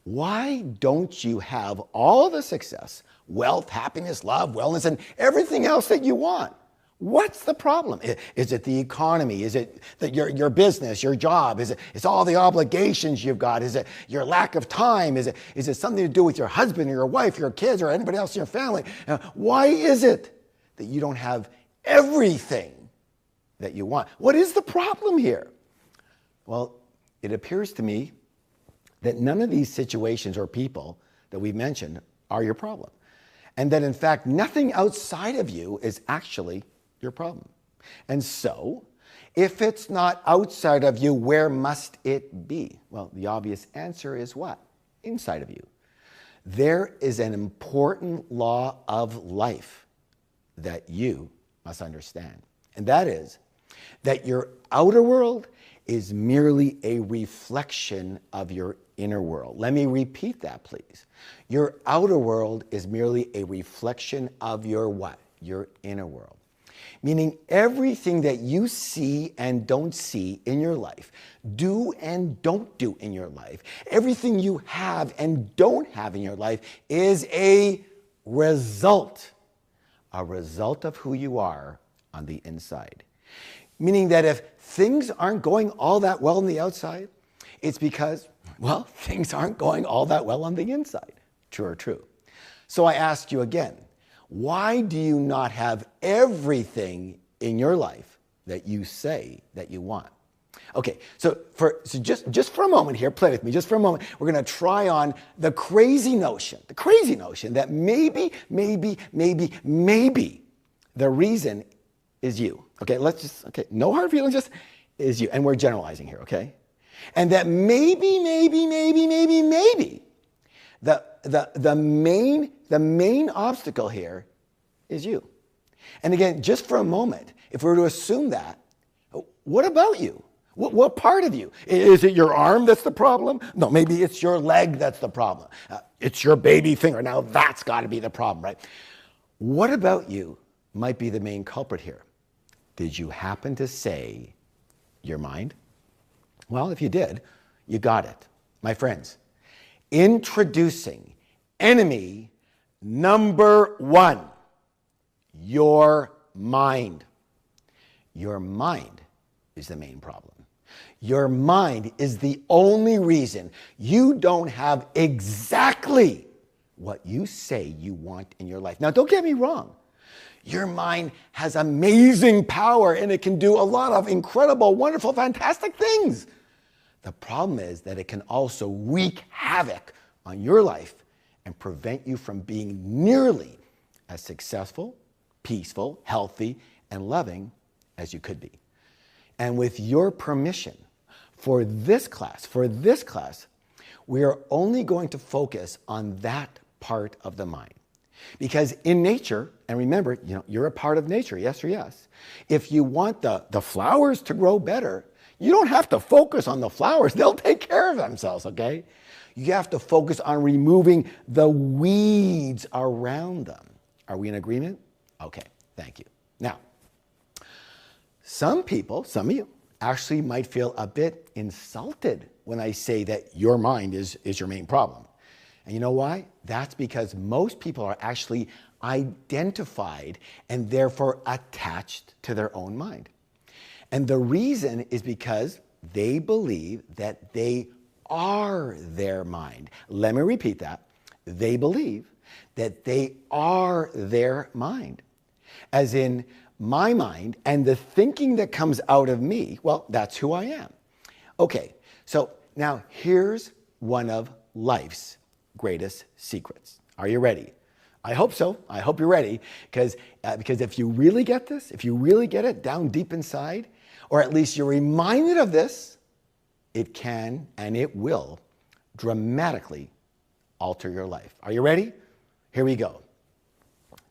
Why don't you have all the success, wealth, happiness, love, wellness, and everything else that you want? What's the problem? Is it the economy? Is it that your business, your job? Is it all the obligations you've got? Is it your lack of time? Is it something to do with your husband or your wife, your kids, or anybody else in your family? Why is it that you don't have everything that you want? What is the problem here? Well, it appears to me that none of these situations or people that we've mentioned are your problem. And that in fact, nothing outside of you is actually your problem. And so, if it's not outside of you, where must it be? Well, the obvious answer is what? Inside of you. There is an important law of life that you must understand. And that is that your outer world is merely a reflection of your inner world. Let me repeat that, please. Your outer world is merely a reflection of your what? Your inner world. Meaning everything that you see and don't see in your life, do and don't do in your life, everything you have and don't have in your life is a result of who you are on the inside. Meaning that if things aren't going all that well on the outside, it's because, well, things aren't going all that well on the inside. True or true? So I ask you again, why do you not have everything in your life that you say that you want? Okay, so just for a moment here, play with me, just for a moment, we're going to try on the crazy notion that maybe the reason is you. Okay, no hard feelings, just is you. And we're generalizing here, okay? And that maybe, the main obstacle here is you. And again, just for a moment, if we were to assume that, what about you? What part of you? Is it your arm that's the problem? No, maybe it's your leg that's the problem. It's your baby finger. Now that's got to be the problem, right? What about you might be the main culprit here? Did you happen to say your mind? Well, if you did, you got it. My friends, introducing enemy number one, your mind. Your mind is the main problem. Your mind is the only reason you don't have exactly what you say you want in your life. Now, don't get me wrong. Your mind has amazing power and it can do a lot of incredible, wonderful, fantastic things. The problem is that it can also wreak havoc on your life and prevent you from being nearly as successful, peaceful, healthy, and loving as you could be. And with your permission, for this class, we are only going to focus on that part of the mind. Because in nature, and remember, you're a part of nature, yes or yes. If you want the flowers to grow better, you don't have to focus on the flowers. They'll take care of themselves, okay? You have to focus on removing the weeds around them. Are we in agreement? Okay, thank you. Now, some of you, actually might feel a bit insulted when I say that your mind is your main problem. And you know why? That's because most people are actually identified and therefore attached to their own mind. And the reason is because they believe that they are their mind. Let me repeat that. They believe that they are their mind. As in, my mind and the thinking that comes out of me, well, that's who I am. Okay, so now here's one of life's greatest secrets. Are you ready? I hope so. I hope you're ready, because if you really get this, if you really get it down deep inside, or at least you're reminded of this, it can and it will dramatically alter your life. Are you ready? Here we go.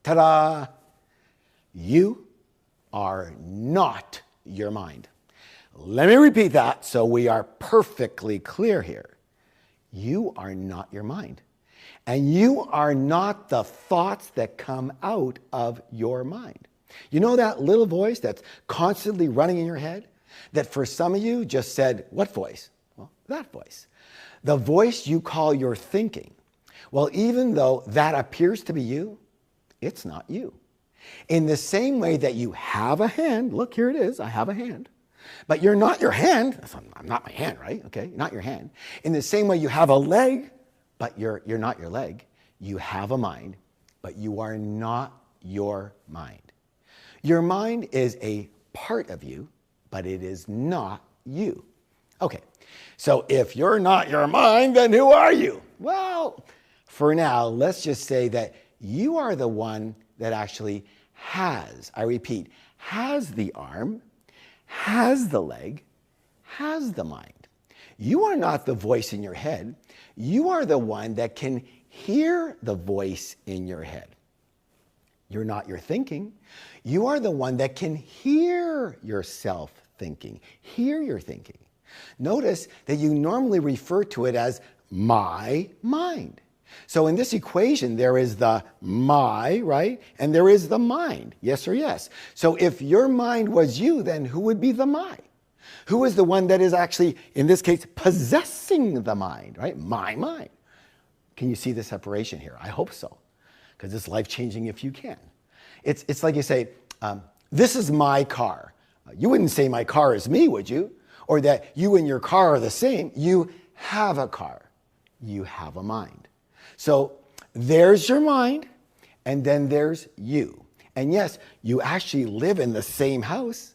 Ta-da! You are not your mind. Let me repeat that so we are perfectly clear here. You are not your mind. And you are not the thoughts that come out of your mind. You know that little voice that's constantly running in your head? That for some of you just said, what voice? Well, that voice. The voice you call your thinking, well, even though that appears to be you, it's not you. In the same way that you have a hand, look, here it is, I have a hand, but you're not your hand. I'm not my hand, right? Okay, not your hand. In the same way you have a leg, but you're not your leg. You have a mind, but you are not your mind. Your mind is a part of you, but it is not you. Okay, so if you're not your mind, then who are you? Well, for now, let's just say that you are the one that actually has, I repeat, has the arm, has the leg, has the mind. You are not the voice in your head. You are the one that can hear the voice in your head. You're not your thinking. You are the one that can hear yourself thinking, hear your thinking. Notice that you normally refer to it as my mind. So in this equation, there is the my, right? And there is the mind, yes or yes. So if your mind was you, then who would be the my? Who is the one that is actually, in this case, possessing the mind, right? My mind. Can you see the separation here? I hope so, because it's life-changing if you can. It's like you say, this is my car. You wouldn't say my car is me, would you? Or that you and your car are the same. You have a car. You have a mind. So there's your mind, and then there's you. And yes, you actually live in the same house,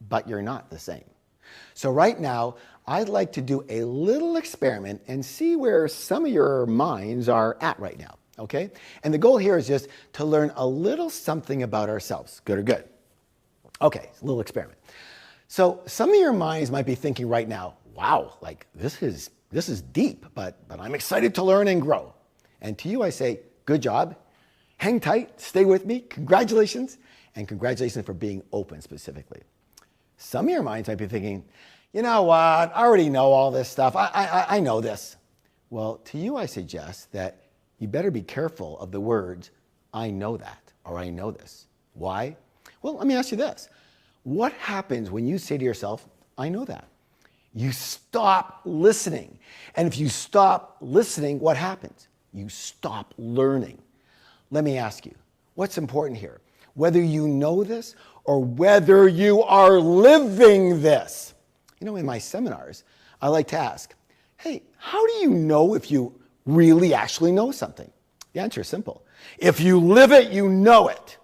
but you're not the same. So right now, I'd like to do a little experiment and see where some of your minds are at right now, okay? And the goal here is just to learn a little something about ourselves, good or good. Okay, a little experiment. So some of your minds might be thinking right now, wow, like this is deep, but I'm excited to learn and grow. And to you, I say, good job, hang tight, stay with me, congratulations, and congratulations for being open specifically. Some of your minds might be thinking, you know what, I already know all this stuff, I know this. Well, to you, I suggest that you better be careful of the words, I know that, or I know this. Why? Well, let me ask you this. What happens when you say to yourself, I know that? You stop listening. And if you stop listening, what happens? You stop learning. Let me ask you, what's important here? Whether you know this or whether you are living this. You know, in my seminars, I like to ask, hey, how do you know if you really actually know something? The answer is simple. If you live it, you know it.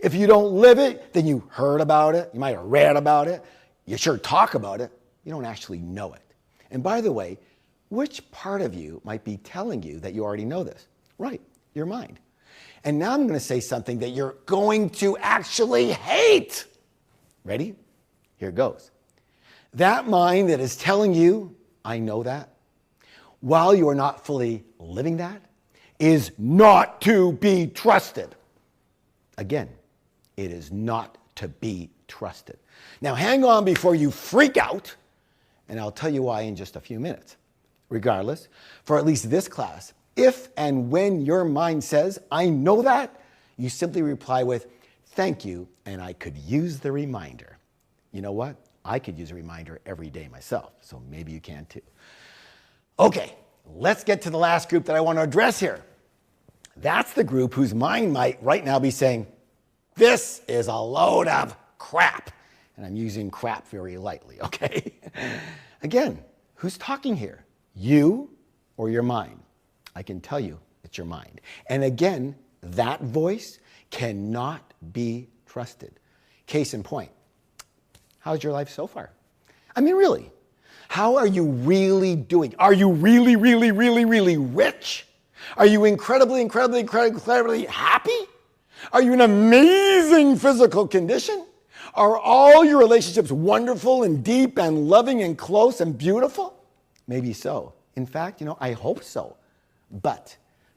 If you don't live it, then you heard about it, you might have read about it, you sure talk about it, you don't actually know it. And by the way, which part of you might be telling you that you already know this? Right, your mind. And now I'm going to say something that you're going to actually hate. Ready? Here it goes. That mind that is telling you, I know that, while you are not fully living that, is not to be trusted. Again, it is not to be trusted. Now hang on before you freak out, and I'll tell you why in just a few minutes. Regardless, for at least this class, if and when your mind says, I know that, you simply reply with, thank you, and I could use the reminder. You know what? I could use a reminder every day myself, so maybe you can too. Okay, let's get to the last group that I want to address here. That's the group whose mind might right now be saying, this is a load of crap. And I'm using crap very lightly, okay? Again, who's talking here? You or your mind? I can tell you it's your mind. And again, that voice cannot be trusted. Case in point, how's your life so far? I mean, really, how are you really doing? Are you really, really, really, really rich? Are you incredibly happy? Are you in amazing physical condition? Are all your relationships wonderful and deep and loving and close and beautiful? Maybe so. In fact, I hope so. But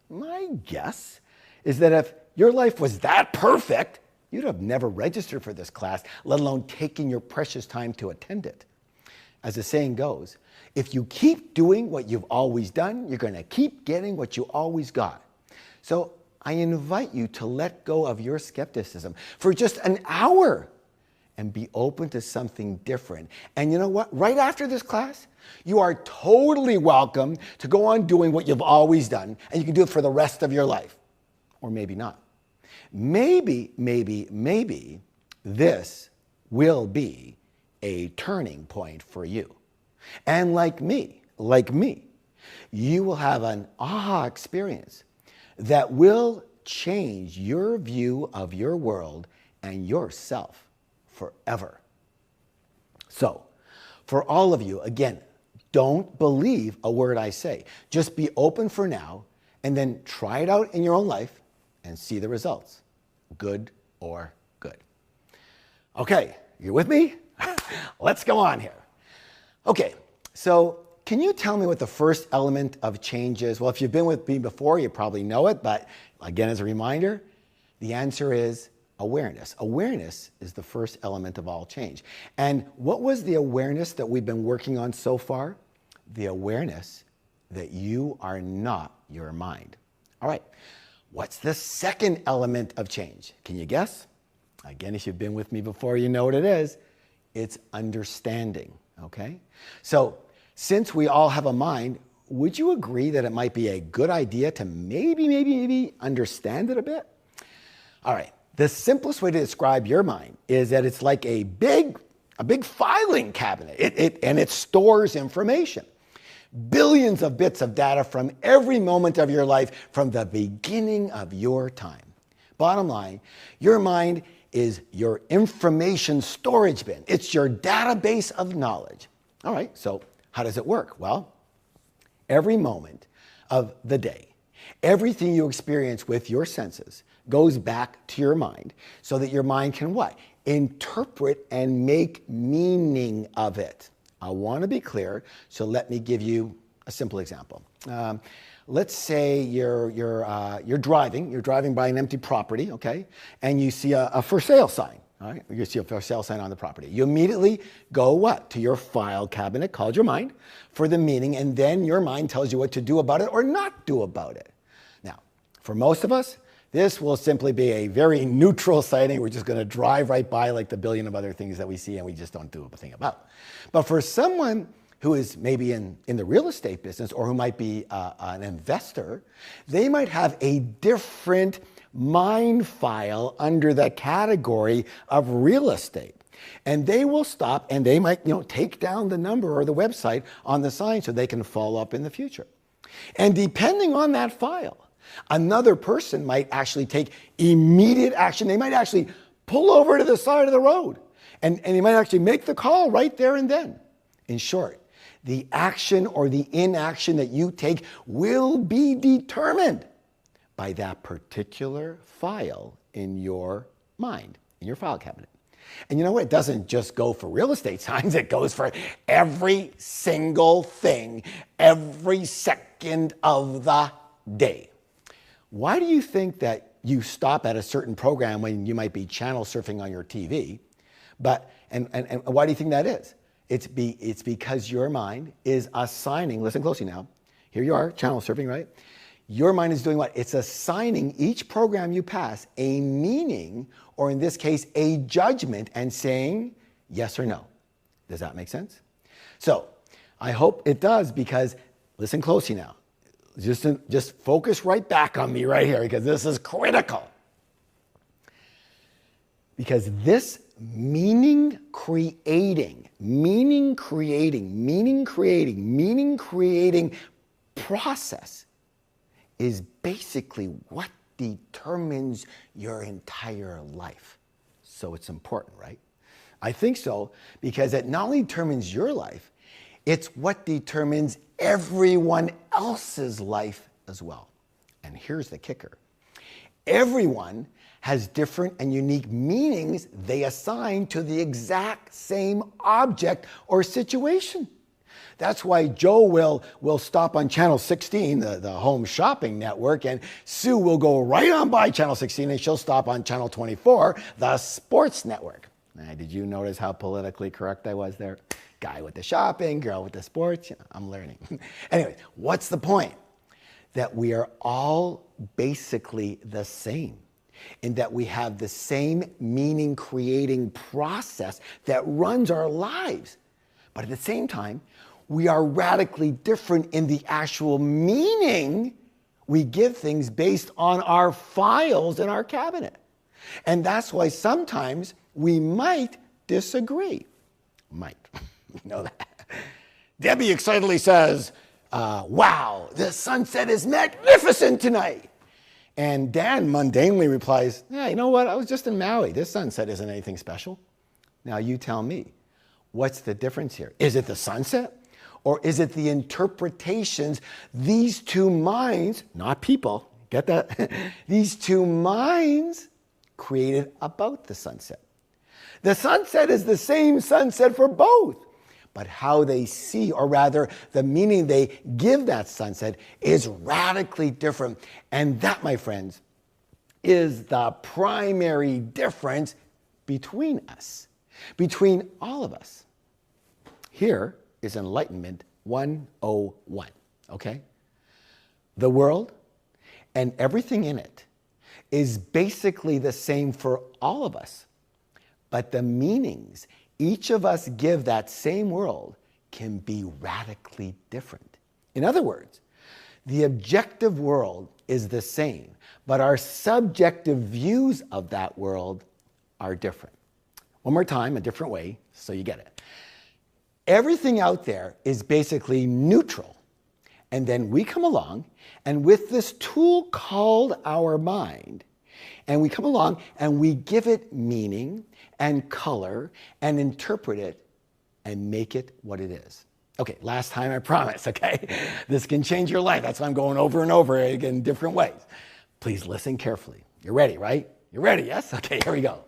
my guess is that if your life was that perfect, you'd have never registered for this class, let alone taking your precious time to attend it. As the saying goes, if you keep doing what you've always done, you're going to keep getting what you always got. So I invite you to let go of your skepticism for just an hour and be open to something different. And you know what? Right after this class, you are totally welcome to go on doing what you've always done, and you can do it for the rest of your life. Or maybe not. Maybe this will be a turning point for you. And like me, you will have an aha experience that will change your view of your world and yourself forever. So, for all of you, again, don't believe a word I say. Just be open for now and then try it out in your own life and see the results, good or good. Okay, you with me? Let's go on here. Okay, so can you tell me what the first element of change is? Well, if you've been with me before, you probably know it, but again, as a reminder, the answer is awareness. Awareness is the first element of all change. And what was the awareness that we've been working on so far? The awareness that you are not your mind. All right, what's the second element of change? Can you guess? Again, if you've been with me before, you know what it is. It's understanding, okay? So since we all have a mind, would you agree that it might be a good idea to maybe understand it a bit? All right, the simplest way to describe your mind is that it's like a big filing cabinet, and it stores information. Billions of bits of data from every moment of your life from the beginning of your time. Bottom line, your mind is your information storage bin. It's your database of knowledge. All right, so how does it work? Well, every moment of the day, everything you experience with your senses goes back to your mind so that your mind can what? Interpret and make meaning of it. I want to be clear, so let me give you a simple example. Let's say you're driving by an empty property, okay, and you see a for sale sign. All right, you see a for sale sign on the property. You immediately go what? To your file cabinet called your mind for the meaning, and then your mind tells you what to do about it or not do about it. Now, for most of us, this will simply be a very neutral sighting. We're just going to drive right by like the billion of other things that we see and we just don't do a thing about. But for someone who is maybe in the real estate business or who might be an investor, they might have a different mind file under the category of real estate. And they will stop and they might take down the number or the website on the sign so they can follow up in the future. And depending on that file, another person might actually take immediate action. They might actually pull over to the side of the road and they might actually make the call right there and then. In short, the action or the inaction that you take will be determined by that particular file in your mind, in your file cabinet. And you know what? It doesn't just go for real estate signs. It goes for every single thing, every second of the day. Why do you think that you stop at a certain program when you might be channel surfing on your TV? And why do you think that is? It's because your mind is assigning, listen closely now, here you are, channel surfing, right? Your mind is doing what? It's assigning each program you pass a meaning, or in this case, a judgment, and saying yes or no. Does that make sense? So I hope it does, because listen closely now. Just focus right back on me right here, because this is critical. Because this meaning creating process is basically what determines your entire life. So it's important, right? I think so, because it not only determines your life, it's what determines everyone else's life as well. And here's the kicker. Everyone has different and unique meanings they assign to the exact same object or situation. That's why Joe will stop on channel 16, the home shopping network, and Sue will go right on by channel 16 and she'll stop on channel 24, the sports network. Now, did you notice how politically correct I was there? Guy with the shopping, girl with the sports, I'm learning. Anyway, what's the point? That we are all basically the same. in that we have the same meaning-creating process that runs our lives. But at the same time, we are radically different in the actual meaning we give things based on our files in our cabinet. And that's why sometimes we might disagree. Might. You know that. Debbie excitedly says, wow, the sunset is magnificent tonight. And Dan mundanely replies, yeah, you know what? I was just in Maui. This sunset isn't anything special. Now you tell me, what's the difference here? Is it the sunset? Or is it the interpretations these two minds, not people, get that? These two minds created about the sunset. The sunset is the same sunset for both, but how they see, or rather the meaning they give that sunset, is radically different. And that, my friends, is the primary difference between us, between all of us. Here is Enlightenment 101, okay? The world and everything in it is basically the same for all of us, but the meanings each of us give that same world can be radically different. In other words, the objective world is the same, but our subjective views of that world are different. One more time, a different way, so you get it. Everything out there is basically neutral. And then we come along, and with this tool called our mind, and we come along and we give it meaning and color and interpret it and make it what it is. Okay, last time, I promise, okay? This can change your life. That's why I'm going over and over again in different ways. Please listen carefully. You're ready, right? You're ready, yes? Okay, here we go.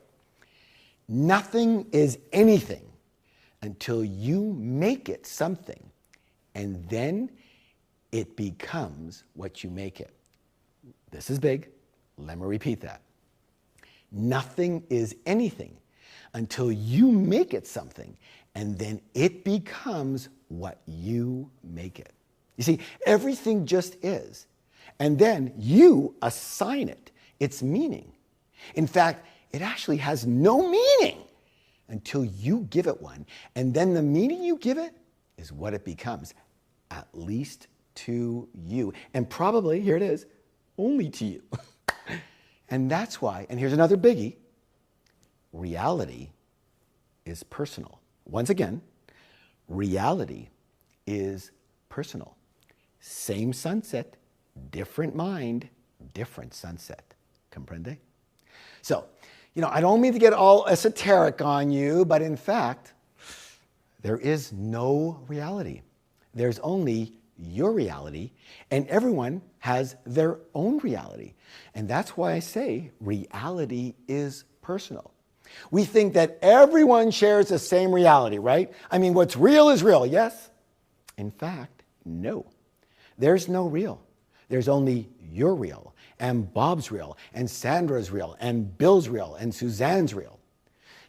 Nothing is anything until you make it something, and then it becomes what you make it. This is big. Let me repeat that. Nothing is anything until you make it something, and then it becomes what you make it. You see, everything just is, and then you assign it its meaning. In fact, it actually has no meaning until you give it one, and then the meaning you give it is what it becomes, at least to you, and probably, here it is, only to you. And that's why, and here's another biggie, reality is personal. Once again, reality is personal. Same sunset, different mind, different sunset. Comprende? So, I don't mean to get all esoteric on you, but in fact, there is no reality. There's only your reality, and everyone has their own reality. And that's why I say reality is personal. We think that everyone shares the same reality, right? I mean, what's real is real, yes? In fact, no. There's no real. There's only your real, and Bob's real, and Sandra's real, and Bill's real, and Suzanne's real.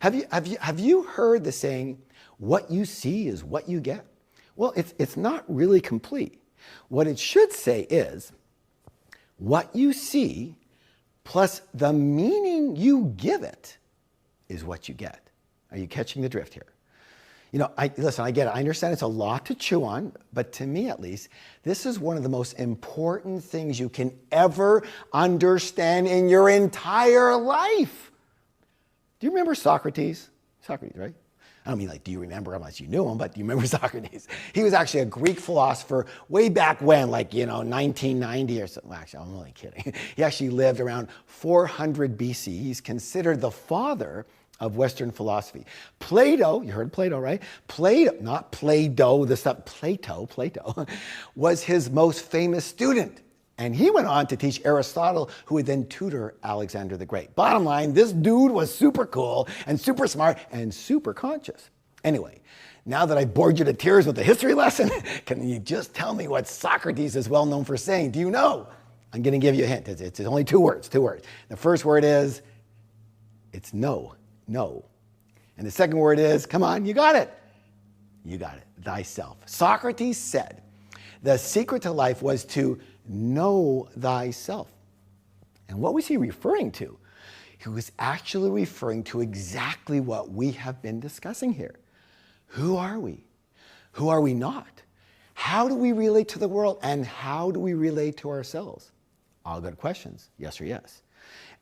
Have you heard the saying, what you see is what you get? Well, it's not really complete. What it should say is, what you see plus the meaning you give it is what you get. Are you catching the drift here? Listen, I get it. I understand it's a lot to chew on, but to me at least, this is one of the most important things you can ever understand in your entire life. Do you remember Socrates? Socrates, right? I don't mean do you remember unless you knew him, but do you remember Socrates? He was actually a Greek philosopher way back when, 1990 or something. Well, actually, I'm only kidding. He actually lived around 400 BC. He's considered the father of Western philosophy. Plato, you heard Plato, right? Plato, not Play-Doh, Plato was his most famous student. And he went on to teach Aristotle, who would then tutor Alexander the Great. Bottom line, this dude was super cool and super smart and super conscious. Anyway, now that I bored you to tears with the history lesson, can you just tell me what Socrates is well known for saying? Do you know? I'm going to give you a hint. It's only two words. The first word is, it's no. And the second word is, come on, you got it, thyself. Socrates said the secret to life was to know thyself. And what was he referring to? he was actually referring to exactly what we have been discussing here. Who are we? Who are we not? How do we relate to the world? And how do we relate to ourselves? All good questions, yes or yes.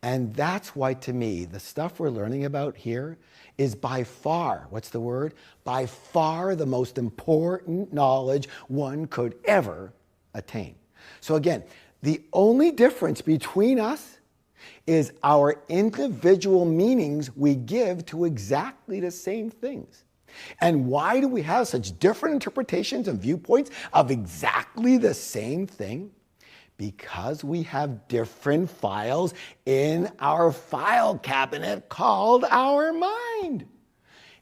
And that's why, to me, the stuff we're learning about here is by far, what's the word? By far the most important knowledge one could ever attain. So again, the only difference between us is our individual meanings we give to exactly the same things. And why do we have such different interpretations and viewpoints of exactly the same thing? Because we have different files in our file cabinet called our mind.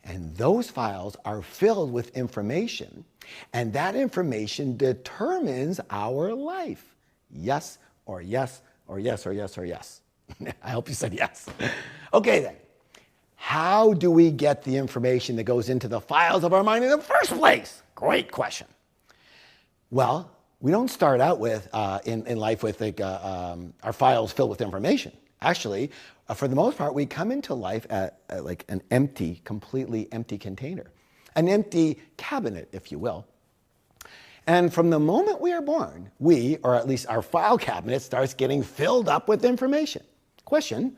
And those files are filled with information, and that information determines our life. Yes, or yes, or yes, or yes, or yes. I hope you said yes. Okay then, how do we get the information that goes into the files of our mind in the first place? Great question. Well, we don't start out with in life with our files filled with information. Actually, for the most part, we come into life at like an empty, completely empty container, an empty cabinet, if you will. And from the moment we are born, we, or at least our file cabinet, starts getting filled up with information. Question,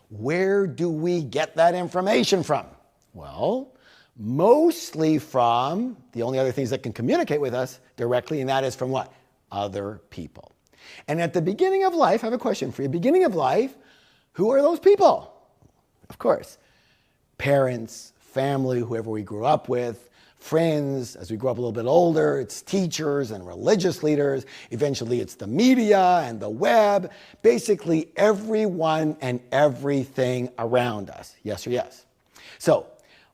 where do we get that information from? Well, mostly from the only other things that can communicate with us directly, and that is from what? Other people. And at the beginning of life, I have a question for you. Beginning of life, who are those people? Of course, parents, family, whoever we grew up with, friends. As we grow up a little bit older, it's teachers and religious leaders. Eventually, it's the media and the web. Basically, everyone and everything around us. Yes or yes? So,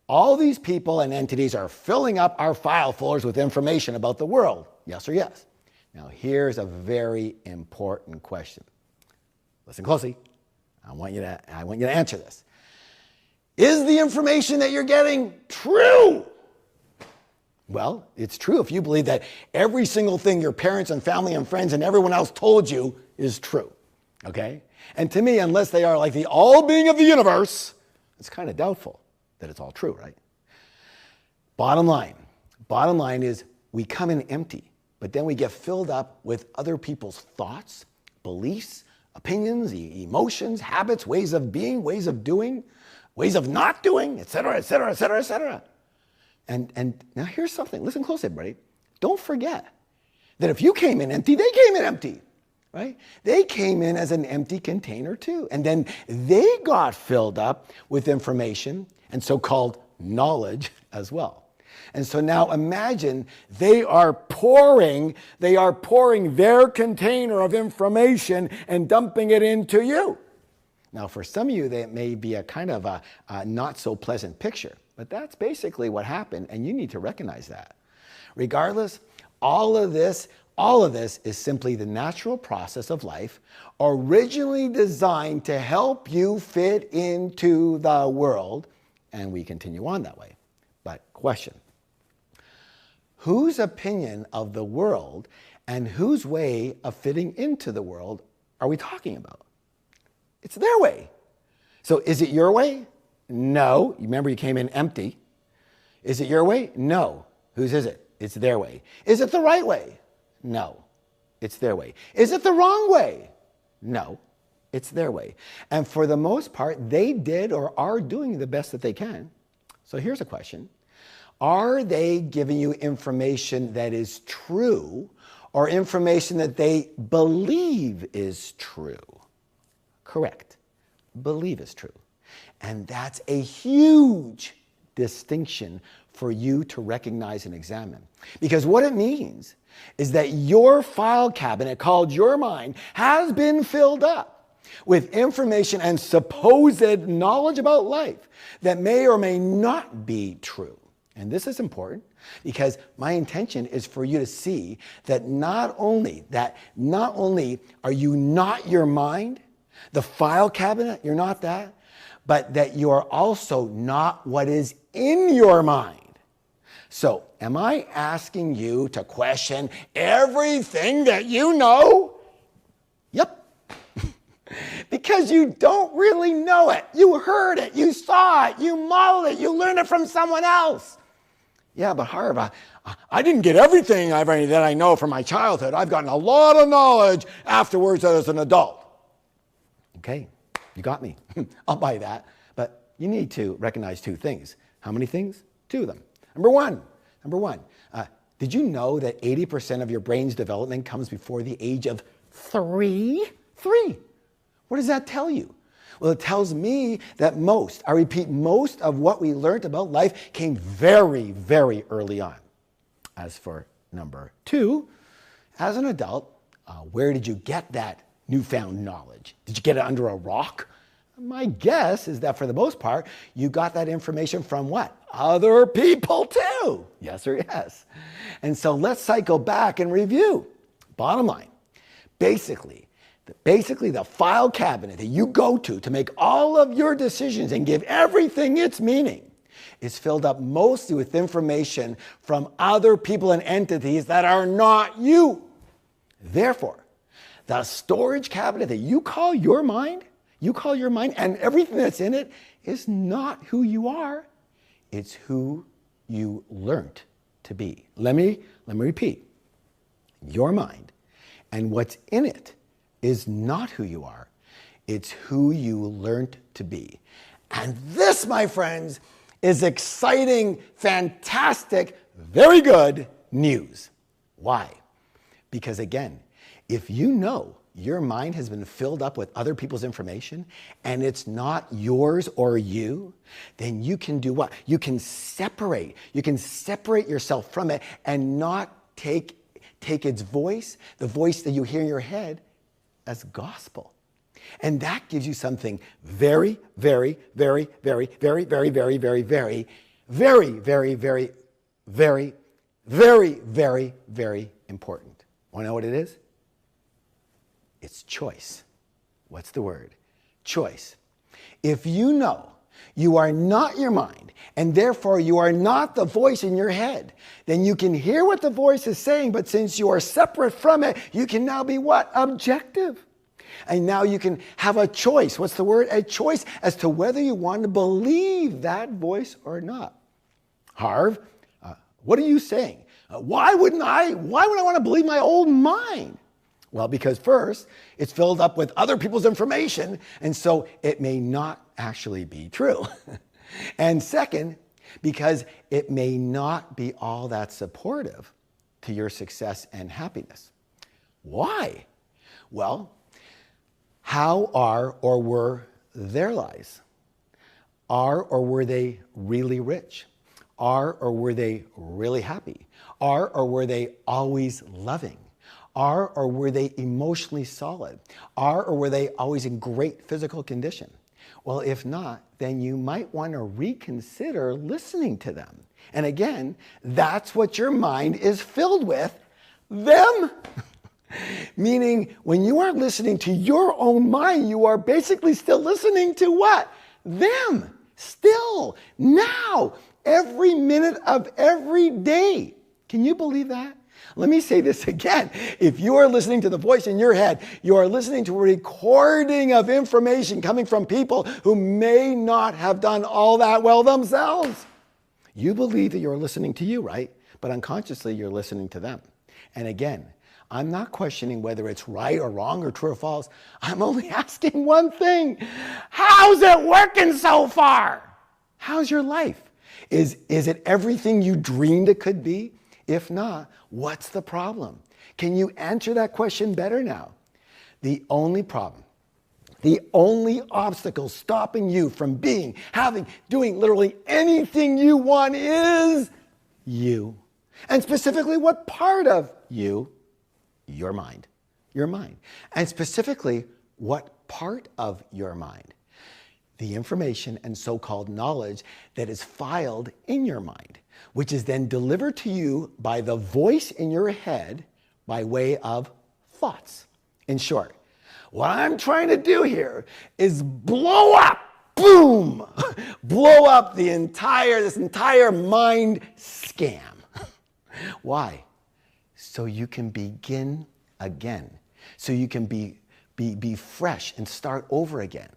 all these people and entities are filling up our file folders with information about the world. Yes or yes? Now, here's a very important question. Listen closely. I want you to answer this. Is the information that you're getting true? Well, it's true if you believe that every single thing your parents and family and friends and everyone else told you is true. Okay? And to me, unless they are like the all-being of the universe, it's kind of doubtful that it's all true, right? Bottom line is we come in empty, but then we get filled up with other people's thoughts, beliefs, opinions, emotions, habits, ways of being, ways of doing, ways of not doing, etc., etc., etc., etc. And now here's something. Listen close, everybody. Don't forget that if you came in empty, they came in empty, right? They came in as an empty container too. And then they got filled up with information and so-called knowledge as well. And so now imagine they are pouring their container of information and dumping it into you. Now, for some of you, that may be a kind of a not so pleasant picture, but that's basically what happened, and you need to recognize that. Regardless, all of this is simply the natural process of life, originally designed to help you fit into the world, and we continue on that way. But question, whose opinion of the world and whose way of fitting into the world are we talking about? It's their way. So is it your way? No. Remember, you came in empty. Is it your way? No. Whose is it? It's their way. Is it the right way? No. It's their way. Is it the wrong way? No. It's their way. And for the most part, they did or are doing the best that they can. So here's a question. Are they giving you information that is true or information that they believe is true? Correct. Believe is true. And that's a huge distinction for you to recognize and examine. Because what it means is that your file cabinet called your mind has been filled up with information and supposed knowledge about life that may or may not be true. And this is important because my intention is for you to see that not only are you not your mind, the file cabinet, you're not that, but that you are also not what is in your mind. So, am I asking you to question everything that you know? Yep. Because because you don't really know it. You heard it, you saw it, you modeled it, you learned it from someone else. Yeah, but Harv, I didn't get everything that I know from my childhood. I've gotten a lot of knowledge afterwards as an adult. Okay, you got me. I'll buy that. But you need to recognize two things. How many things? Two of them. Number one, did you know that 80% of your brain's development comes before the age of 3? 3. What does that tell you? Well, it tells me that most of what we learned about life came very, very early on. As for number 2, as an adult, where did you get that newfound knowledge? Did you get it under a rock? My guess is that for the most part, you got that information from what? Other people too. Yes or yes? And so let's cycle back and review. Bottom line, basically the file cabinet that you go to make all of your decisions and give everything its meaning is filled up mostly with information from other people and entities that are not you. Therefore, the storage cabinet that you call your mind and everything that's in it is not who you are. It's who you learned to be. Let me repeat. Your mind and what's in it is not who you are. It's who you learned to be. And this, my friends, is exciting, fantastic, very good news. Why? Because again, if you know your mind has been filled up with other people's information and it's not yours or you, then you can do what? You can separate yourself from it and not take its voice, the voice that you hear in your head, as gospel. And that gives you something very, very, very, very, very, very, very, very, very, very, very, very, very, very, very, very important. Want to know what it is? It's choice. What's the word? Choice. If you know you are not your mind, and therefore you are not the voice in your head, then you can hear what the voice is saying, but since you are separate from it, you can now be what? Objective. And now you can have a choice. What's the word? A choice as to whether you want to believe that voice or not. Harv, what are you saying? Why would I want to believe my own mind? Well, because first, it's filled up with other people's information, and so it may not actually be true. And second, because it may not be all that supportive to your success and happiness. Why? Well, how are or were their lives? Are or were they really rich? Are or were they really happy? Are or were they always loving? Are or were they emotionally solid? Are or were they always in great physical condition? Well, if not, then you might want to reconsider listening to them. And again, that's what your mind is filled with, them. Meaning, when you are listening to your own mind, you are basically still listening to what? Them. Still. Now. Every minute of every day. Can you believe that? Let me say this again. If you are listening to the voice in your head, you are listening to a recording of information coming from people who may not have done all that well themselves. You believe that you're listening to you, right? But unconsciously, you're listening to them. And again, I'm not questioning whether it's right or wrong or true or false. I'm only asking one thing. How's it working so far? How's your life? Is it everything you dreamed it could be? If not, what's the problem? Can you answer that question better now? The only problem, the only obstacle stopping you from being, having, doing literally anything you want is you. And specifically, what part of you? Your mind. Your mind. And specifically, what part of your mind? The information and so-called knowledge that is filed in your mind, which is then delivered to you by the voice in your head by way of thoughts. In short, what I'm trying to do here is blow up, boom, blow up this entire mind scam. Why? So you can begin again. So you can be be fresh and start over again.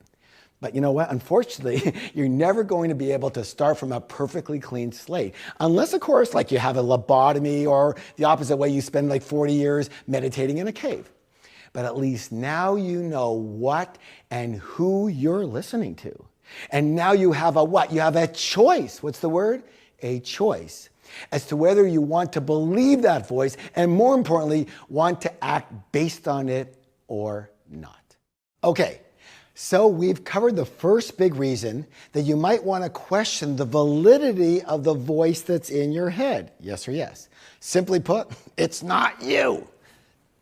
But you know what? Unfortunately, you're never going to be able to start from a perfectly clean slate. Unless, of course, like you have a lobotomy, or the opposite way, you spend like 40 years meditating in a cave. But at least now you know what and who you're listening to. And now you have a what? You have a choice. What's the word? A choice as to whether you want to believe that voice, and more importantly, want to act based on it or not. Okay. So we've covered the first big reason that you might want to question the validity of the voice that's in your head. Yes or yes? Simply put, it's not you.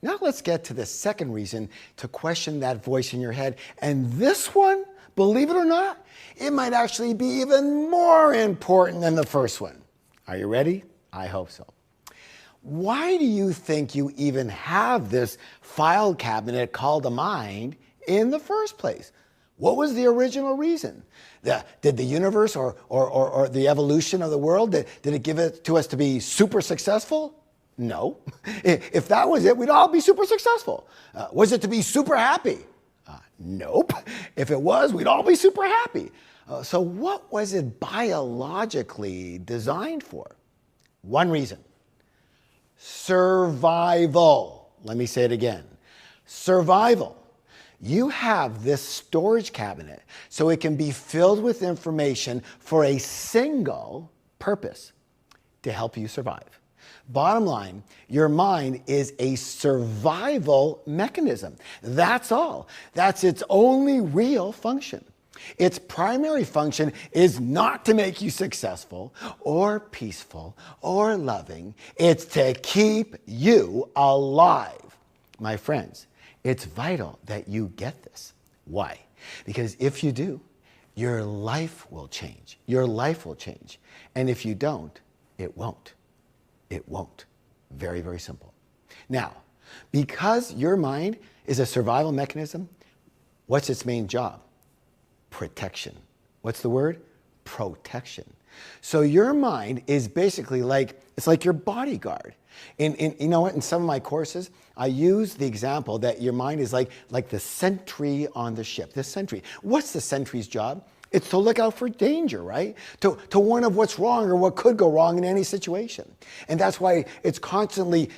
Now let's get to the second reason to question that voice in your head. And this one, believe it or not, it might actually be even more important than the first one. Are you ready? I hope so. Why do you think you even have this file cabinet called a mind in the first place? What was the original reason? Did the universe or the evolution of the world, did it give it to us to be super successful? No. If that was it, we'd all be super successful. Was it to be super happy? Nope. If it was, we'd all be super happy. So what was it biologically designed for? One reason. Survival. Let me say it again. Survival. You have this storage cabinet so it can be filled with information for a single purpose: to help you survive. Bottom line, your mind is a survival mechanism. That's all. That's its only real function. Its primary function is not to make you successful or peaceful or loving. It's to keep you alive. My friends, it's vital that you get this. Why? Because if you do, your life will change. Your life will change. And if you don't, it won't. It won't. Very, very simple. Now, because your mind is a survival mechanism, what's its main job? Protection. What's the word? Protection. So your mind is basically it's like your bodyguard. You know what? In some of my courses, I use the example that your mind is like the sentry on the ship. The sentry. What's the sentry's job? It's to look out for danger, right? To warn of what's wrong or what could go wrong in any situation. And that's why it's constantly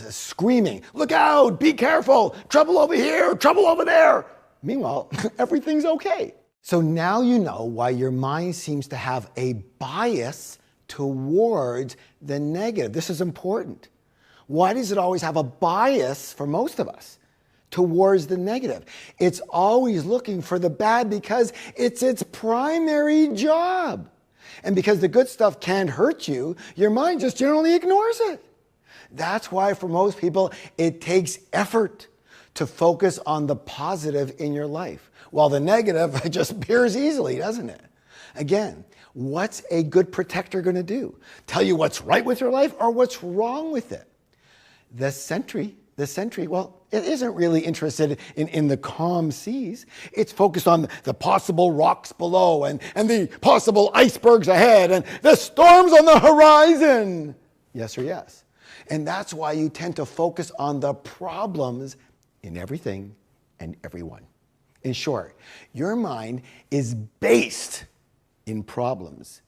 screaming, look out, be careful, trouble over here, trouble over there. Meanwhile, everything's okay. So now you know why your mind seems to have a bias towards the negative. This is important. Why does it always have a bias for most of us towards the negative? It's always looking for the bad because it's its primary job. And because the good stuff can't hurt you, your mind just generally ignores it. That's why for most people, it takes effort to focus on the positive in your life, while the negative just appears easily, doesn't it? Again, what's a good protector going to do? Tell you what's right with your life or what's wrong with it? The sentry, well, it isn't really interested in the calm seas. It's focused on the possible rocks below and the possible icebergs ahead and the storms on the horizon. Yes or yes? And that's why you tend to focus on the problems in everything and everyone. In short, your mind is based in problems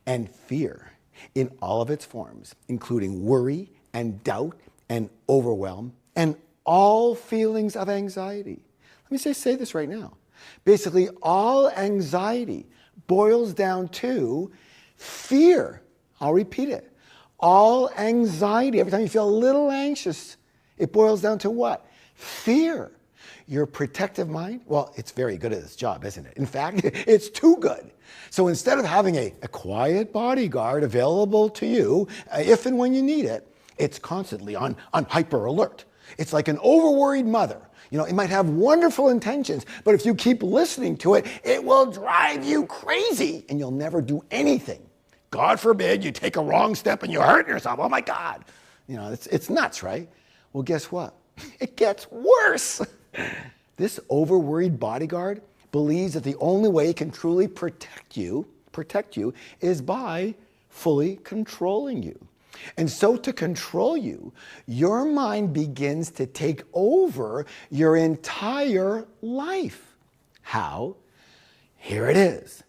and fear in all of its forms, including worry and doubt and overwhelm and all feelings of anxiety. Let me say this right now. Basically, all anxiety boils down to fear. I'll repeat it. All anxiety, every time you feel a little anxious, it boils down to what? Fear. Your protective mind, well, it's very good at its job, isn't it? In fact, it's too good. So instead of having a quiet bodyguard available to you if and when you need it, it's constantly on hyper alert. It's like an overworried mother. You know, it might have wonderful intentions, but if you keep listening to it, it will drive you crazy and you'll never do anything. God forbid you take a wrong step and you hurt yourself. Oh my God. You know, it's nuts, right? Well, guess what? It gets worse. This overworried bodyguard believes that the only way it can truly protect you is by fully controlling you. And so to control you, your mind begins to take over your entire life. How? Here it is.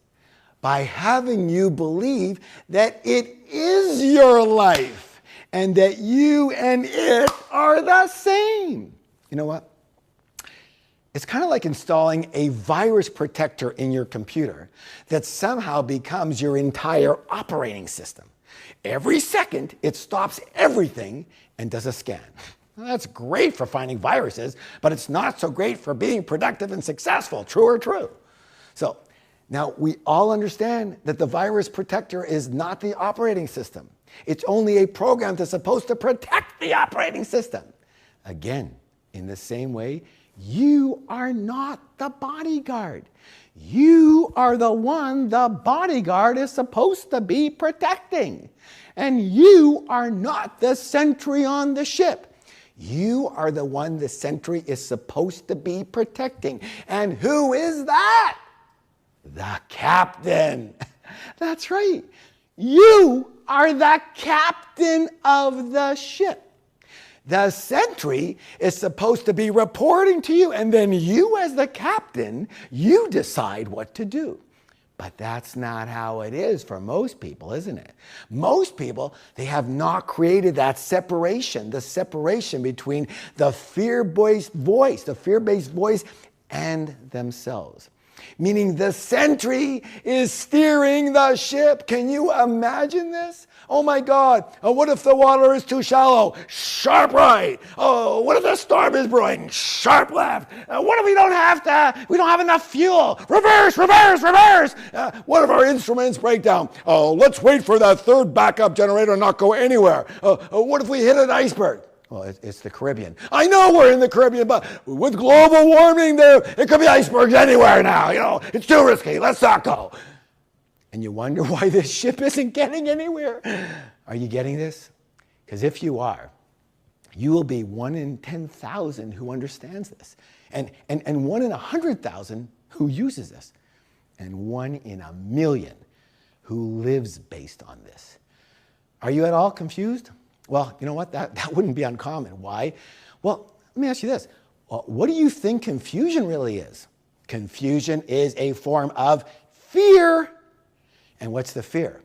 By having you believe that it is your life and that you and it are the same. You know what? It's kind of like installing a virus protector in your computer that somehow becomes your entire operating system. Every second, it stops everything and does a scan. Well, that's great for finding viruses, but it's not so great for being productive and successful. True or true? So now we all understand that the virus protector is not the operating system. It's only a program that's supposed to protect the operating system. Again, in the same way, you are not the bodyguard. You are the one the bodyguard is supposed to be protecting. And you are not the sentry on the ship. You are the one the sentry is supposed to be protecting. And who is that? The captain. That's right. You are the captain of the ship. The sentry is supposed to be reporting to you, and then you as the captain, you decide what to do. But that's not how it is for most people, isn't it? Most people, they have not created that separation, the separation between the fear-based voice and themselves. Meaning the sentry is steering the ship. Can you imagine this? Oh my God, what if the water is too shallow? Sharp right. Oh, what if the storm is brewing? Sharp left. What if we don't have enough fuel? Reverse, reverse, reverse. What if our instruments break down? Oh, let's wait for that third backup generator and not go anywhere. What if we hit an iceberg? Well, it's the Caribbean. I know we're in the Caribbean, but with global warming there, it could be icebergs anywhere now. You know, it's too risky. Let's not go. And you wonder why this ship isn't getting anywhere. Are you getting this? Because if you are, you will be 1 in 10,000 who understands this. And 1 in 100,000 who uses this. And 1 in a million who lives based on this. Are you at all confused? Well, you know what? That wouldn't be uncommon. Why? Well, let me ask you this. What do you think confusion really is? Confusion is a form of fear. And what's the fear?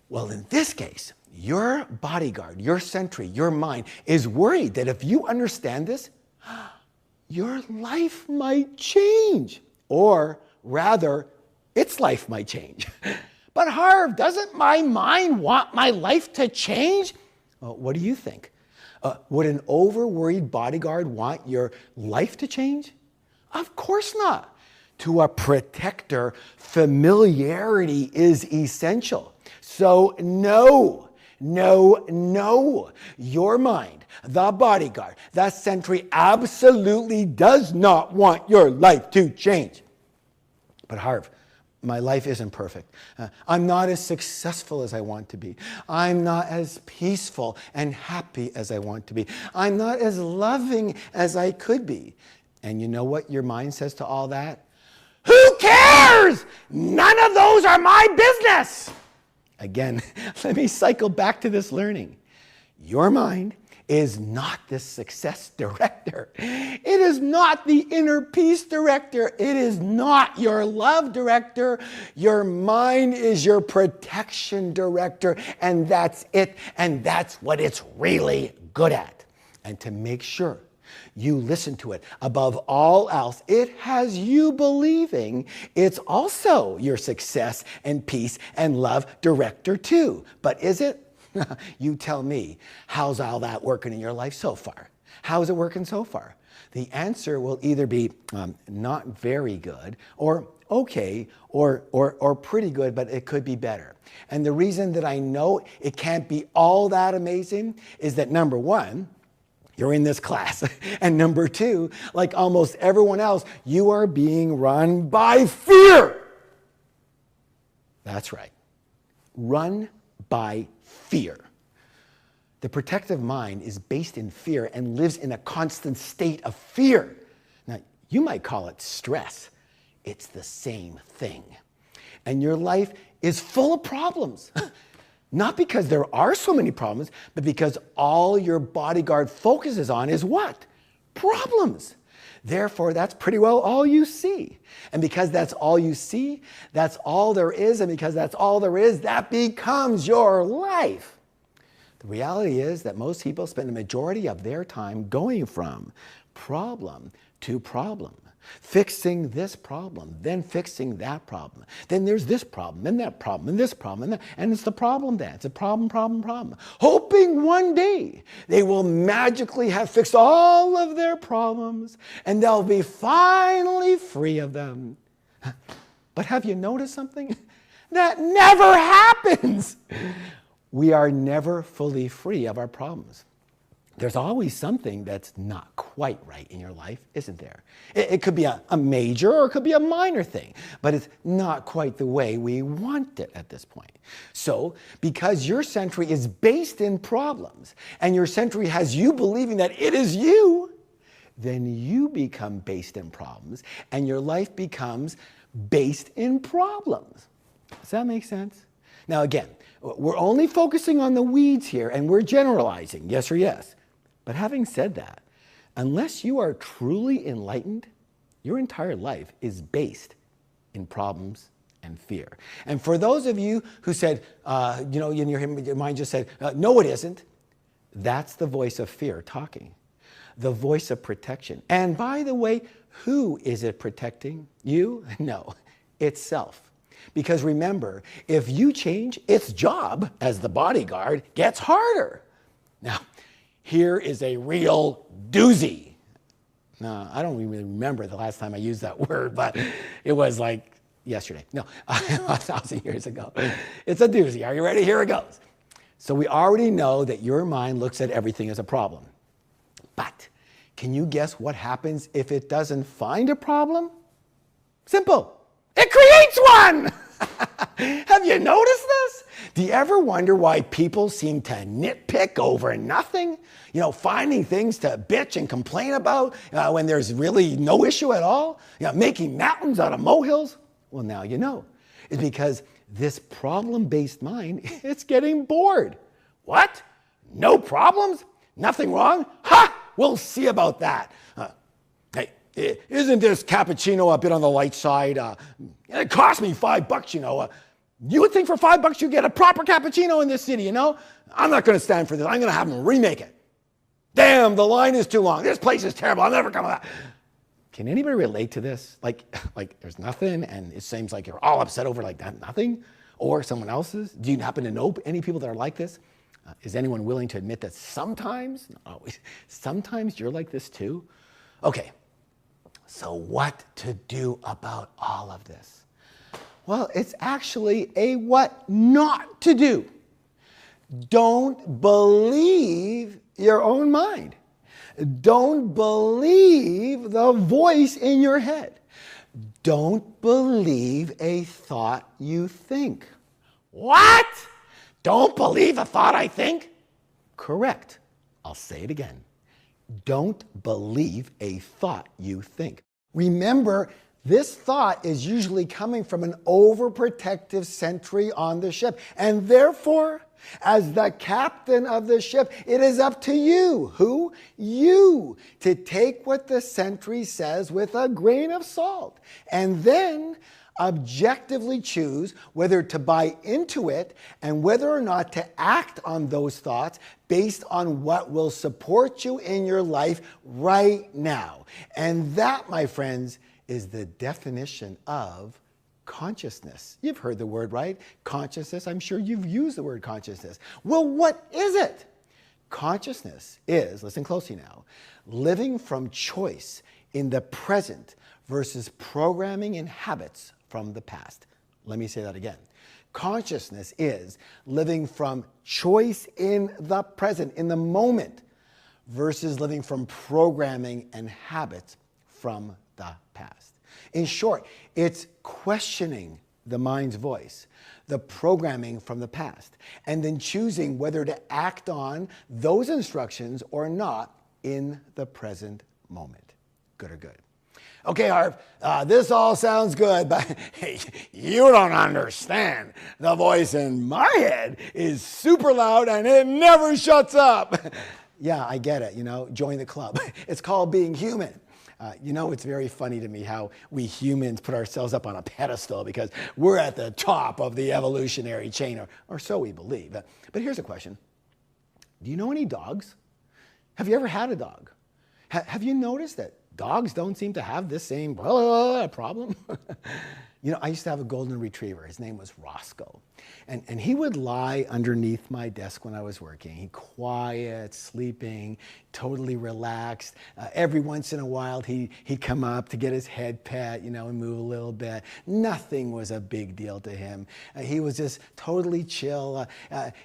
Well, in this case, your bodyguard, your sentry, your mind is worried that if you understand this, your life might change. Or rather, its life might change. But Harv, doesn't my mind want my life to change? What do you think? Would an over-worried bodyguard want your life to change? Of course not. To a protector, familiarity is essential. So no. Your mind, the bodyguard, the sentry absolutely does not want your life to change. But Harv, my life isn't perfect. I'm not as successful as I want to be. I'm not as peaceful and happy as I want to be. I'm not as loving as I could be. And you know what your mind says to all that? Who cares? None of those are my business. Again, let me cycle back to this learning. Your mind is not the success director. It is not the inner peace director. It is not your love director. Your mind is your protection director, and that's it, and that's what it's really good at. And to make sure you listen to it above all else, it has you believing it's also your success and peace and love director too. But is it? You tell me, how's all that working in your life so far? How's it working so far? The answer will either be not very good, or okay, or pretty good, but it could be better. And the reason that I know it can't be all that amazing is that, number one, you're in this class. And number two, like almost everyone else, you are being run by fear. That's right. Run by fear. The protective mind is based in fear and lives in a constant state of fear. Now, you might call it stress. It's the same thing. And your life is full of problems. Not because there are so many problems, but because all your bodyguard focuses on is what? Problems. Therefore, that's pretty well all you see. And because that's all you see, that's all there is. And because that's all there is, that becomes your life. The reality is that most people spend the majority of their time going from problem to problem. Fixing this problem, then fixing that problem. Then there's this problem, and that problem, and this problem, and it's the problem then. It's a problem, problem, problem. Hoping one day they will magically have fixed all of their problems and they'll be finally free of them. But have you noticed something? That never happens. We are never fully free of our problems. There's always something that's not quite right in your life, isn't there? It could be a major or it could be a minor thing, but it's not quite the way we want it at this point. So, because your century is based in problems and your century has you believing that it is you, then you become based in problems and your life becomes based in problems. Does that make sense? Now again, we're only focusing on the weeds here and we're generalizing, yes or yes. But having said that, unless you are truly enlightened, your entire life is based in problems and fear. And for those of you who said, in your mind just said, no, it isn't, that's the voice of fear talking, the voice of protection. And by the way, who is it protecting? You? No, itself. Because remember, if you change, its job as the bodyguard gets harder. Now, here is a real doozy. Now, I don't really remember the last time I used that word, but it was like yesterday. No, 1,000 years ago. It's a doozy. Are you ready? Here it goes. So we already know that your mind looks at everything as a problem. But can you guess what happens if it doesn't find a problem? Simple. It creates one! Have you noticed this? Do you ever wonder why people seem to nitpick over nothing? You know, finding things to bitch and complain about when there's really no issue at all? You know, making mountains out of molehills? Well, now you know. It's because this problem-based mind, it's getting bored. What? No problems? Nothing wrong? Ha! We'll see about that. Hey, isn't this cappuccino a bit on the light side? It cost me $5, you know. You would think for $5 you get a proper cappuccino in this city, you know? I'm not going to stand for this. I'm going to have them remake it. Damn, the line is too long. This place is terrible. I'll never come back. Can anybody relate to this? Like there's nothing, and it seems like you're all upset over like that, nothing, or someone else's. Do you happen to know any people that are like this? Is anyone willing to admit that sometimes, not always, sometimes you're like this too? Okay, so what to do about all of this? Well, it's actually a what not to do. Don't believe your own mind. Don't believe the voice in your head. Don't believe a thought you think. What? Don't believe a thought I think? Correct. I'll say it again. Don't believe a thought you think. Remember, this thought is usually coming from an overprotective sentry on the ship. And therefore, as the captain of the ship, it is up to you, who? You, to take what the sentry says with a grain of salt. And then objectively choose whether to buy into it and whether or not to act on those thoughts based on what will support you in your life right now. And that, my friends, is the definition of consciousness. You've heard the word, right? Consciousness. I'm sure you've used the word consciousness. Well, what is it? Consciousness is, listen closely now, living from choice in the present versus programming and habits from the past. Let me say that again. Consciousness is living from choice in the present, in the moment, versus living from programming and habits from the past. In short, it's questioning the mind's voice, the programming from the past, and then choosing whether to act on those instructions or not in the present moment. Good or good? Okay, Harv, this all sounds good, but hey, you don't understand. The voice in my head is super loud and it never shuts up. Yeah, I get it, join the club. It's called being human. It's very funny to me how we humans put ourselves up on a pedestal because we're at the top of the evolutionary chain, or so we believe. But here's a question. Do you know any dogs? Have you ever had a dog? Have you noticed that dogs don't seem to have this same problem? I used to have a golden retriever. His name was Roscoe. And he would lie underneath my desk when I was working. He quiet, sleeping, totally relaxed. Every once in a while, he'd come up to get his head pet, and move a little bit. Nothing was a big deal to him. He was just totally chill.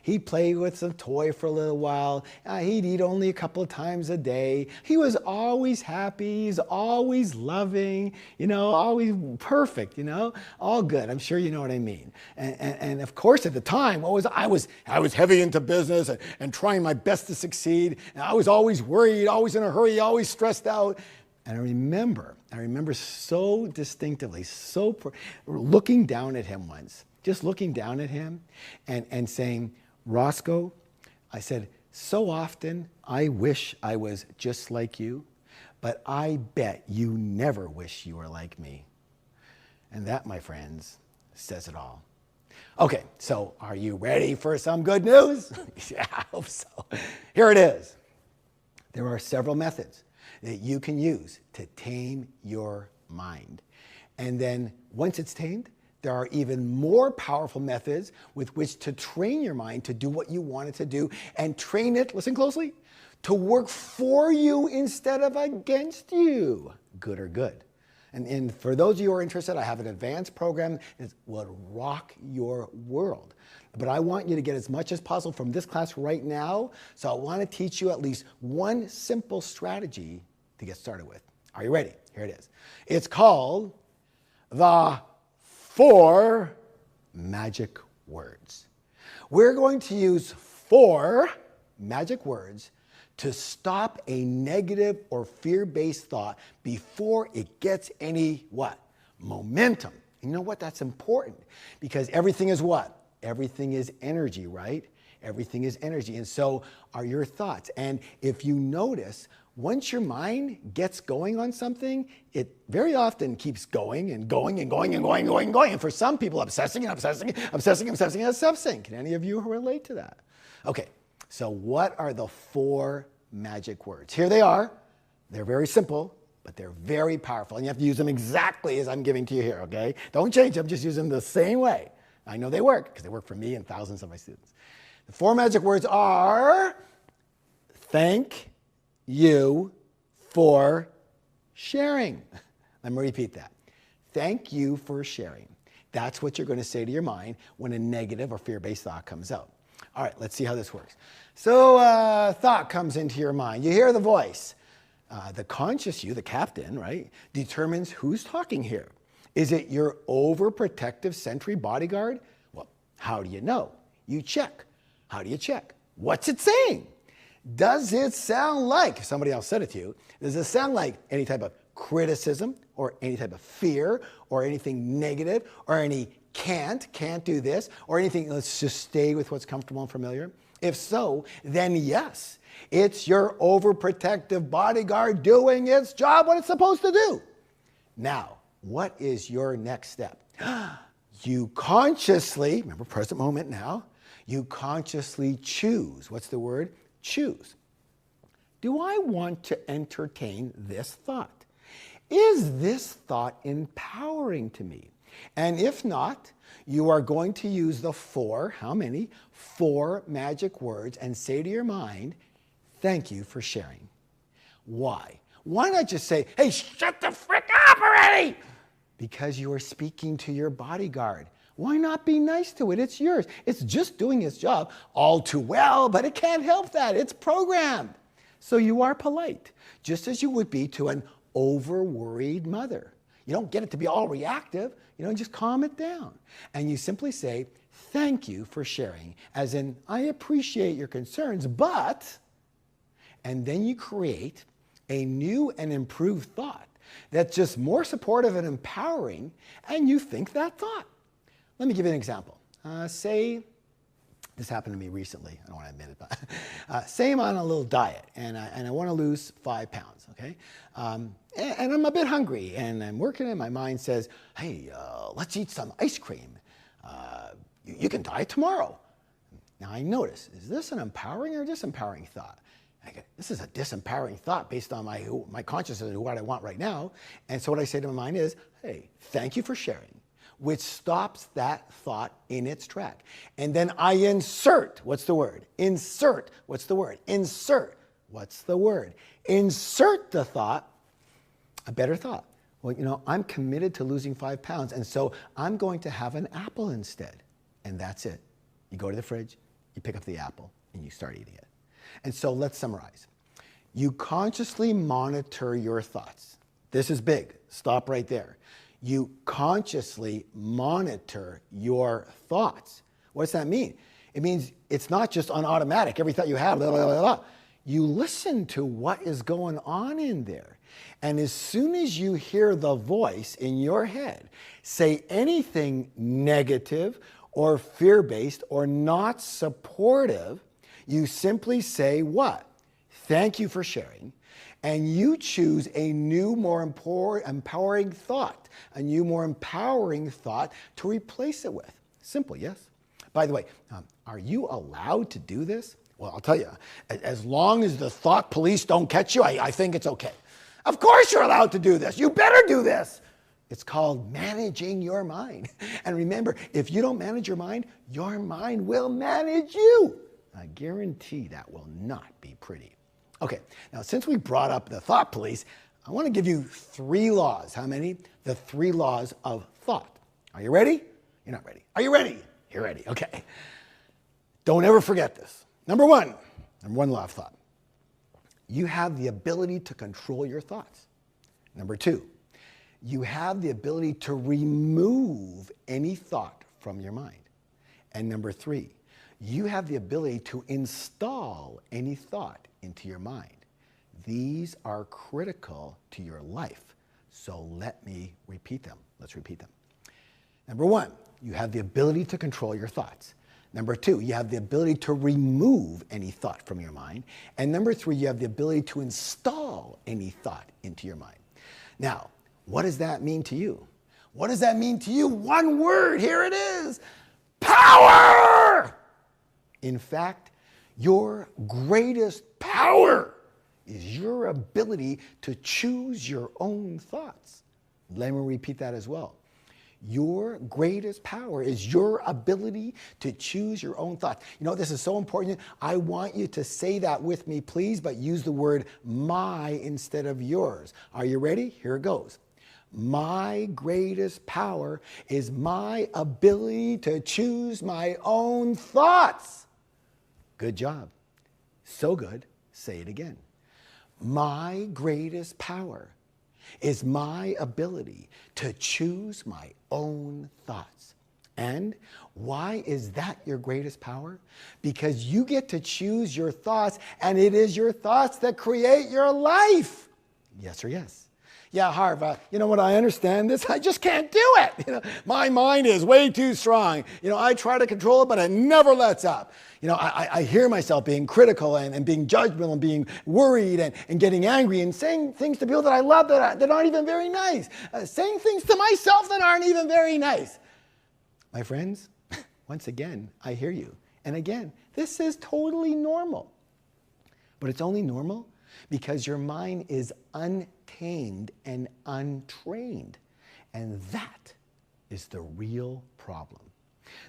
He'd play with some toy for a little while. He'd eat only a couple of times a day. He was always happy. He's always loving, always perfect, all good. I'm sure you know what I mean. And of course, at the time, I was heavy into business and trying my best to succeed. And I was always worried, always in a hurry, always stressed out. And I remember so distinctively, looking down at him once, just looking down at him and saying, Roscoe, I said, so often I wish I was just like you, but I bet you never wish you were like me. And that, my friends, says it all. Okay, so are you ready for some good news? Yeah, I hope so. Here it is. There are several methods that you can use to tame your mind. And then once it's tamed, there are even more powerful methods with which to train your mind to do what you want it to do and train it, listen closely, to work for you instead of against you. Good or good. And for those of you who are interested, I have an advanced program that will rock your world. But I want you to get as much as possible from this class right now. So I want to teach you at least one simple strategy to get started with. Are you ready? Here it is. It's called the 4 magic words. We're going to use 4 magic words to stop a negative or fear-based thought before it gets any what? Momentum. You know what? That's important because everything is what? Everything is energy, right? Everything is energy. And so are your thoughts. And if you notice, once your mind gets going on something, it very often keeps going and going and going and going and going and going. And for some people, obsessing and obsessing, obsessing, obsessing, and obsessing. Can any of you relate to that? Okay. So what are the 4 magic words? Here they are. They're very simple, but they're very powerful. And you have to use them exactly as I'm giving to you here, okay? Don't change them, just use them the same way. I know they work because they work for me and thousands of my students. The 4 magic words are thank you for sharing. Let me repeat that. Thank you for sharing. That's what you're going to say to your mind when a negative or fear-based thought comes out. All right, let's see how this works. So thought comes into your mind. You hear the voice. The conscious you, the captain, right, determines who's talking here. Is it your overprotective sentry bodyguard? Well, how do you know? You check. How do you check? What's it saying? Does it sound like, if somebody else said it to you, does it sound like any type of criticism or any type of fear or anything negative or any can't do this, or anything, let's just stay with what's comfortable and familiar? If so, then yes, it's your overprotective bodyguard doing its job, what it's supposed to do. Now, what is your next step? You consciously, remember present moment now, you consciously choose. What's the word? Choose. Do I want to entertain this thought? Is this thought empowering to me? And if not, you are going to use the 4, how many? 4 magic words and say to your mind, thank you for sharing. Why? Why not just say, hey, shut the frick up already? Because you are speaking to your bodyguard. Why not be nice to it? It's yours. It's just doing its job all too well, but it can't help that. It's programmed. So you are polite, just as you would be to an over-worried mother. You don't get it to be all reactive. Just calm it down. And you simply say, thank you for sharing, as in, I appreciate your concerns, but, and then you create a new and improved thought that's just more supportive and empowering, and you think that thought. Let me give you an example. Say, this happened to me recently. I don't want to admit it, but say I'm on a little diet and I want to lose 5 pounds, okay? And I'm a bit hungry and I'm working and my mind says, hey, let's eat some ice cream. You can diet tomorrow. Now I notice, is this an empowering or disempowering thought? This is a disempowering thought based on my consciousness of what I want right now. And so what I say to my mind is, hey, thank you for sharing, which stops that thought in its track. And then I insert, what's the word? Insert, what's the word? Insert, what's the word? Insert the thought, a better thought. Well, you know, I'm committed to losing 5 pounds, and so I'm going to have an apple instead. And that's it. You go to the fridge, you pick up the apple, and you start eating it. And so let's summarize. You consciously monitor your thoughts. This is big. Stop right there. You consciously monitor your thoughts. What does that mean? It means it's not just on automatic. Every thought you have, blah, blah, blah, blah. You listen to what is going on in there. And as soon as you hear the voice in your head say anything negative or fear-based or not supportive, you simply say what? Thank you for sharing. And you choose a new, more empowering thought, a new, more empowering thought to replace it with. Simple, yes? By the way, are you allowed to do this? Well, I'll tell you, as long as the thought police don't catch you, I think it's okay. Of course you're allowed to do this. You better do this. It's called managing your mind. And remember, if you don't manage your mind will manage you. I guarantee that will not be pretty. Okay, now since we brought up the thought police, I want to give you 3 laws. How many? The 3 laws of thought. Are you ready? You're not ready. Are you ready? You're ready. Okay. Don't ever forget this. Number one law of thought. You have the ability to control your thoughts. Number 2, you have the ability to remove any thought from your mind. And number 3, you have the ability to install any thought into your mind. These are critical to your life. So let me repeat them. Let's repeat them. Number 1, you have the ability to control your thoughts. Number 2, you have the ability to remove any thought from your mind. And number 3, you have the ability to install any thought into your mind. Now, what does that mean to you? What does that mean to you? One word, here it is. Power! In fact, your greatest power is your ability to choose your own thoughts. Let me repeat that as well. Your greatest power is your ability to choose your own thoughts. You know, this is so important. I want you to say that with me, please, but use the word my instead of yours. Are you ready? Here it goes. My greatest power is my ability to choose my own thoughts. Good job. So good. Say it again. My greatest power is my ability to choose my own thoughts. And why is that your greatest power? Because you get to choose your thoughts, and it is your thoughts that create your life. Yes or yes? Yeah, Harv, you know what, I understand this. I just can't do it. You know, my mind is way too strong. You know, I try to control it, but it never lets up. You know, I hear myself being critical and being judgmental and being worried and getting angry and saying things to people that I love that aren't even very nice. Saying things to myself that aren't even very nice. My friends, once again, I hear you. And again, this is totally normal. But it's only normal because your mind is untamed and untrained. And that is the real problem.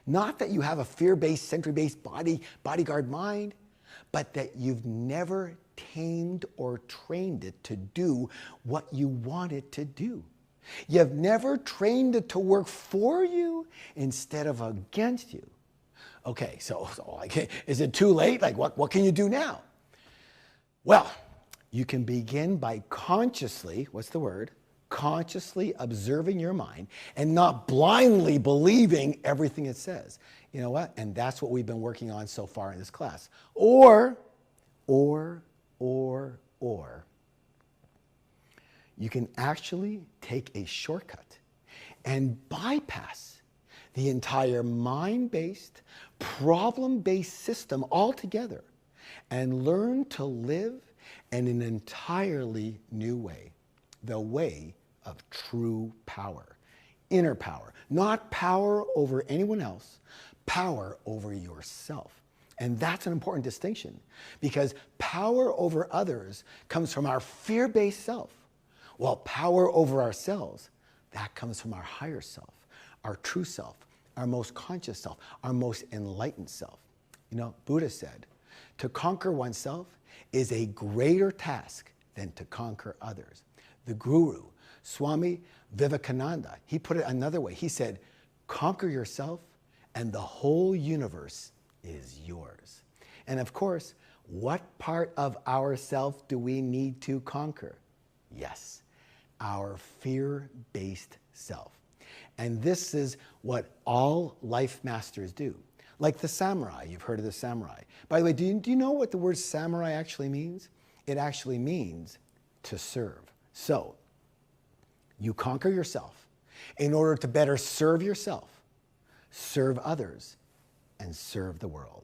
Not that you have a fear-based, sentry-based bodyguard mind, but that you've never tamed or trained it to do what you want it to do. You've never trained it to work for you instead of against you. Okay, so is it too late? Like, what can you do now? Well, you can begin by consciously, what's the word? Consciously observing your mind and not blindly believing everything it says. You know what? And that's what we've been working on so far in this class. Or, you can actually take a shortcut and bypass the entire mind-based, problem-based system altogether and learn to live in an entirely new way, the way of true power, inner power, not power over anyone else, power over yourself. And that's an important distinction because power over others comes from our fear-based self, while power over ourselves, that comes from our higher self, our true self, our most conscious self, our most enlightened self. You know, Buddha said, to conquer oneself is a greater task than to conquer others. The Guru, Swami Vivekananda, he put it another way. He said, conquer yourself and the whole universe is yours. And of course, what part of ourself do we need to conquer? Yes, our fear-based self. And this is what all life masters do. Like the samurai, you've heard of the samurai. By the way, do you know what the word samurai actually means? It actually means to serve. So, you conquer yourself in order to better serve yourself, serve others, and serve the world.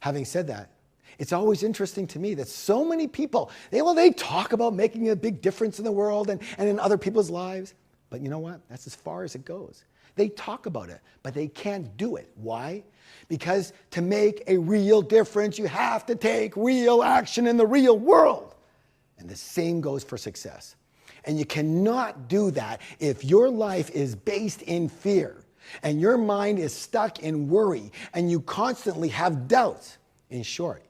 Having said that, it's always interesting to me that so many people, they talk about making a big difference in the world and in other people's lives. But you know what? That's as far as it goes. They talk about it, but they can't do it. Why? Because to make a real difference, you have to take real action in the real world. And the same goes for success. And you cannot do that if your life is based in fear and your mind is stuck in worry and you constantly have doubts. In short,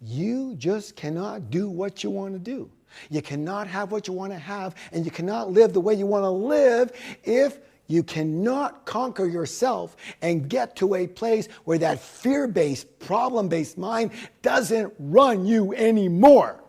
you just cannot do what you want to do. You cannot have what you want to have, and you cannot live the way you want to live if you cannot conquer yourself and get to a place where that fear-based, problem-based mind doesn't run you anymore.